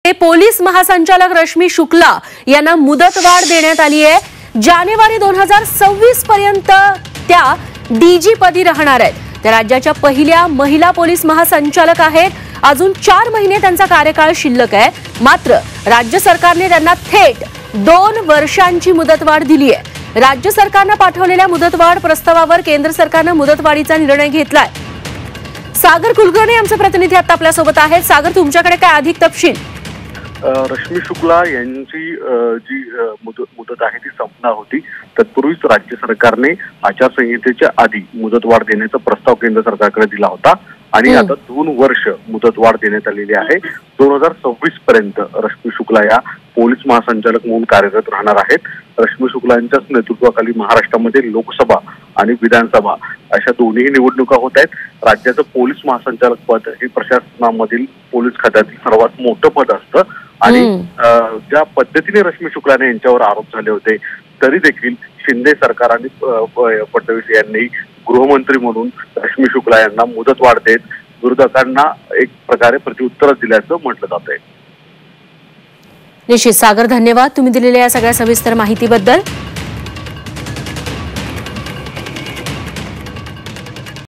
हे पोलीस महासंचालक रश्मी शुक्ला यांना मुदतवाढ देण्यात आली आहे। जानेवारी 2026 पर्यंत त्या डीजी पदी राहणार आहेत। त्या राज्याच्या पहिल्या महिला पोलीस महासंचालक आहेत। अजून 4 महिने त्यांचा कार्यकाळ शिल्लक आहे। मात्र राज्य सरकारने त्यांना थेट 2 वर्षांची मुदतवाढ दिली आहे। राज्य सरकारने पाठवलेल्या मुदतवाढ प्रस्तावावर केंद्र सरकारने मुदतवाढीचा निर्णय घेतलाय। सागर कुलकर्णी आमचे प्रतिनिधी आता आपल्या सोबत आहेत। सागर, तुमच्याकडे काय अधिक तपशील? रश्मी शुक्ला यांची जी मुदत आहे ती संपणार होती। तत्पूर्वीच राज्य सरकारने आचारसंहितेच्या आधी मुदतवाढ देण्याचा प्रस्ताव केंद्र सरकारकडे दिला होता आणि आता 2 वर्ष मुदतवाढ देण्यात आलेली आहे। 2026 पर्यंत रश्मी शुक्ला या पोलीस महासंचालक म्हणून कार्यरत राहणार आहेत। रश्मी शुक्ला यांच्याच नेतृत्वाखाली महाराष्ट्रामध्ये लोकसभा आणि विधानसभा अशा दोन्ही निवडणुका होत आहेत। राज्याचं पोलीस महासंचालक पद हे प्रशासनामधील पोलीस खात्यातील सर्वात मोठं पद असतं आणि ज्या पद्धतीने रश्मी शुक्ला यांच्यावर आरोप झाले होते तरी देखील शिंदे सरकार आणि फडणवीस यांनी गृहमंत्री म्हणून रश्मी शुक्ला यांना मुदतवाढ देत विरोधकांना एक प्रकारे प्रत्युत्तर दिल्याचं म्हटलं जात आहे। निश्चित सागर, धन्यवाद तुम्ही दिलेल्या या सगळ्या सविस्तर माहितीबद्दल।